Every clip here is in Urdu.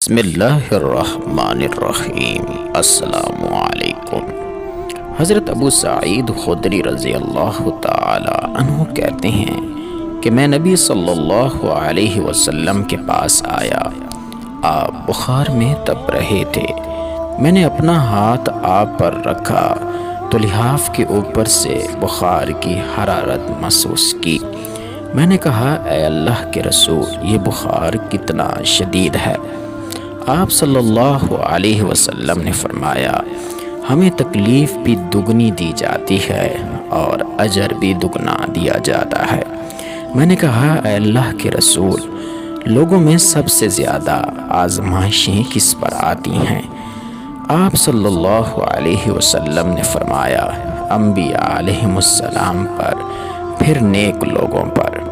بسم اللہ الرحمن الرحیم۔ السلام علیکم۔ حضرت ابو سعید خدری رضی اللہ تعالی عنہ کہتے ہیں کہ میں نبی صلی اللہ علیہ وسلم کے پاس آیا، آپ بخار میں تپ رہے تھے۔ میں نے اپنا ہاتھ آپ پر رکھا تو لحاف کے اوپر سے بخار کی حرارت محسوس کی۔ میں نے کہا، اے اللہ کے رسول، یہ بخار کتنا شدید ہے؟ آپ صلی اللہ علیہ وسلم نے فرمایا، ہمیں تکلیف بھی دگنی دی جاتی ہے اور اجر بھی دگنا دیا جاتا ہے۔ میں نے کہا، اے اللہ کے رسول، لوگوں میں سب سے زیادہ آزمائشیں کس پر آتی ہیں؟ آپ صلی اللہ علیہ وسلم نے فرمایا، انبیاء علیہم السلام پر، پھر نیک لوگوں پر۔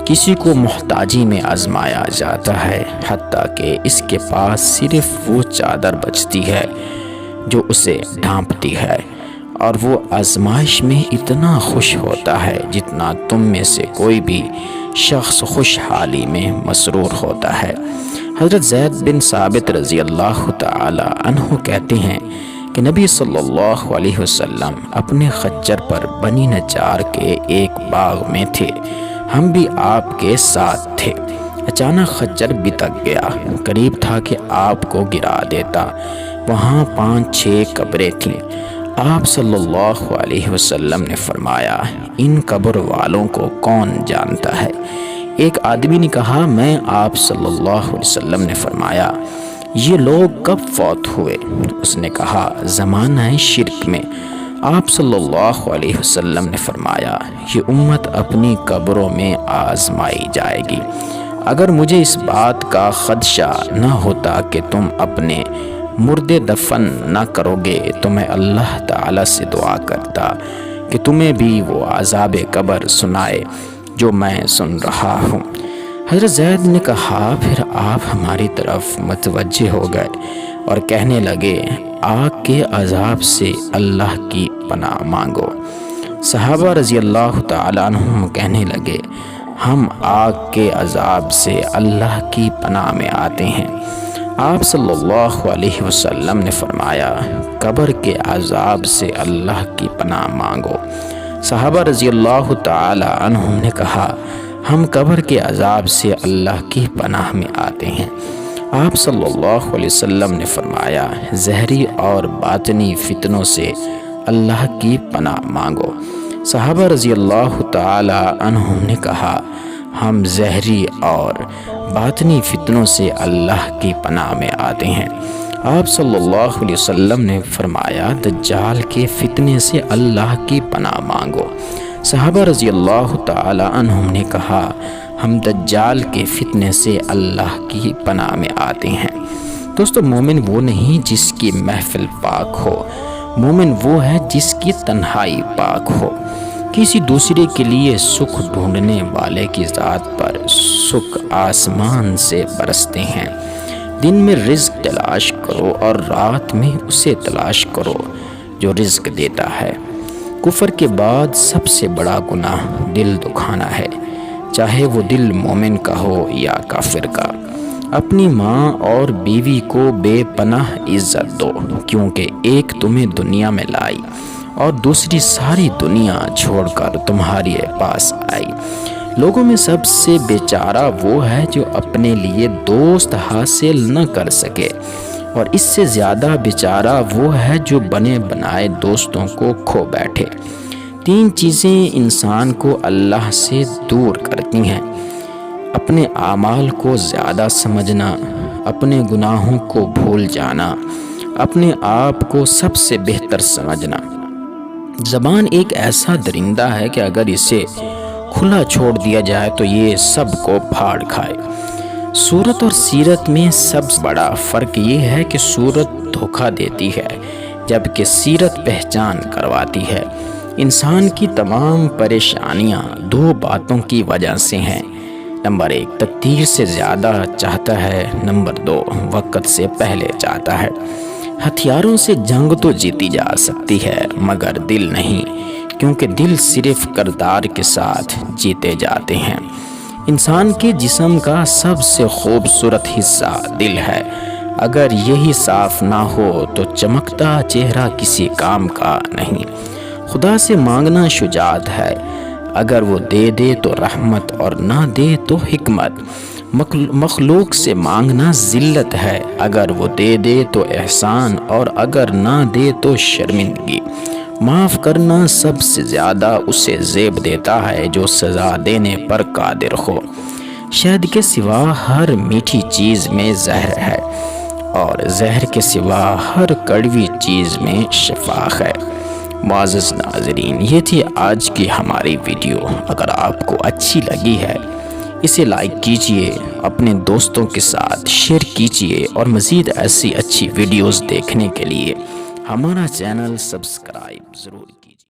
کسی کو محتاجی میں آزمایا جاتا ہے، حتیٰ کہ اس کے پاس صرف وہ چادر بچتی ہے جو اسے ڈھانپتی ہے، اور وہ آزمائش میں اتنا خوش ہوتا ہے جتنا تم میں سے کوئی بھی شخص خوشحالی میں مسرور ہوتا ہے۔ حضرت زید بن ثابت رضی اللہ تعالی عنہ کہتے ہیں کہ نبی صلی اللہ علیہ وسلم اپنے خچر پر بنی نجار کے ایک باغ میں تھے، ہم بھی آپ کے ساتھ تھے۔ اچانک خچر بتک گیا، قریب تھا کہ آپ کو گرا دیتا۔ وہاں 5-6 قبریں تھیں۔ آپ صلی اللہ علیہ وسلم نے فرمایا، ان قبر والوں کو کون جانتا ہے؟ ایک آدمی نے کہا، میں۔ آپ صلی اللہ علیہ وسلم نے فرمایا، یہ لوگ کب فوت ہوئے؟ اس نے کہا، زمانہ شرک میں۔ آپ صلی اللہ علیہ وسلم نے فرمایا، یہ امت اپنی قبروں میں آزمائی جائے گی۔ اگر مجھے اس بات کا خدشہ نہ ہوتا کہ تم اپنے مردے دفن نہ کرو گے تو میں اللہ تعالی سے دعا کرتا کہ تمہیں بھی وہ عذاب قبر سنائے جو میں سن رہا ہوں۔ حضرت زید نے کہا، پھر آپ ہماری طرف متوجہ ہو گئے اور کہنے لگے، آگ کے عذاب سے اللہ کی پناہ مانگو۔ صحابہ رضی اللہ تعالی عنہم کہنے لگے، ہم آگ کے عذاب سے اللہ کی پناہ میں آتے ہیں۔ آپ صلی اللہ علیہ وسلم نے فرمایا، قبر کے عذاب سے اللہ کی پناہ مانگو۔ صحابہ رضی اللہ تعالی عنہم نے کہا، ہم قبر کے عذاب سے اللہ کی پناہ میں آتے ہیں۔ آپ صلی اللہ علیہ وسلم نے فرمایا، ظاہری اور باطنی فتنوں سے اللہ کی پناہ مانگو۔ صحابہ رضی اللہ تعالی عنہم نے کہا، ہم ظاہری اور باطنی فتنوں سے اللہ کی پناہ میں آتے ہیں۔ آپ صلی اللہ علیہ وسلم نے فرمایا، دجال کے فتنے سے اللہ کی پناہ مانگو۔ صحابہ رضی اللہ تعالی عنہم نے کہا، ہم دجال کے فتنے سے اللہ کی پناہ میں آتے ہیں۔ دوستو، مومن وہ نہیں جس کی محفل پاک ہو، مومن وہ ہے جس کی تنہائی پاک ہو۔ کسی دوسرے کے لیے سکھ ڈھونڈنے والے کی ذات پر سکھ آسمان سے برستے ہیں۔ دن میں رزق تلاش کرو اور رات میں اسے تلاش کرو جو رزق دیتا ہے۔ کفر کے بعد سب سے بڑا گناہ دل دکھانا ہے، چاہے وہ دل مومن کا ہو یا کافر کا۔ اپنی ماں اور بیوی کو بے پناہ عزت دو، کیونکہ ایک تمہیں دنیا میں لائی اور دوسری ساری دنیا چھوڑ کر تمہارے پاس آئی۔ لوگوں میں سب سے بیچارہ وہ ہے جو اپنے لیے دوست حاصل نہ کر سکے، اور اس سے زیادہ بیچارہ وہ ہے جو بنے بنائے دوستوں کو کھو بیٹھے۔ 3 چیزیں انسان کو اللہ سے دور کرتی ہیں: اپنے اعمال کو زیادہ سمجھنا، اپنے گناہوں کو بھول جانا، اپنے آپ کو سب سے بہتر سمجھنا۔ زبان ایک ایسا درندہ ہے کہ اگر اسے کھلا چھوڑ دیا جائے تو یہ سب کو پھاڑ کھائے۔ صورت اور سیرت میں سب سے بڑا فرق یہ ہے کہ صورت دھوکہ دیتی ہے جبکہ سیرت پہچان کرواتی ہے۔ انسان کی تمام پریشانیاں 2 باتوں کی وجہ سے ہیں۔ نمبر 1، تقدیر سے زیادہ چاہتا ہے۔ نمبر 2، وقت سے پہلے چاہتا ہے۔ ہتھیاروں سے جنگ تو جیتی جا سکتی ہے مگر دل نہیں، کیونکہ دل صرف کردار کے ساتھ جیتے جاتے ہیں۔ انسان کے جسم کا سب سے خوبصورت حصہ دل ہے۔ اگر یہی صاف نہ ہو تو چمکتا چہرہ کسی کام کا نہیں۔ خدا سے مانگنا شجاعت ہے، اگر وہ دے دے تو رحمت اور نہ دے تو حکمت۔ مخلوق سے مانگنا ذلت ہے، اگر وہ دے دے تو احسان اور اگر نہ دے تو شرمندگی۔ معاف کرنا سب سے زیادہ اسے زیب دیتا ہے جو سزا دینے پر قادر ہو۔ شہد کے سوا ہر میٹھی چیز میں زہر ہے اور زہر کے سوا ہر کڑوی چیز میں شفا ہے۔ معزز ناظرین، یہ تھی آج کی ہماری ویڈیو۔ اگر آپ کو اچھی لگی ہے اسے لائک کیجئے، اپنے دوستوں کے ساتھ شیئر کیجئے اور مزید ایسی اچھی ویڈیوز دیکھنے کے لیے ہمارا چینل سبسکرائب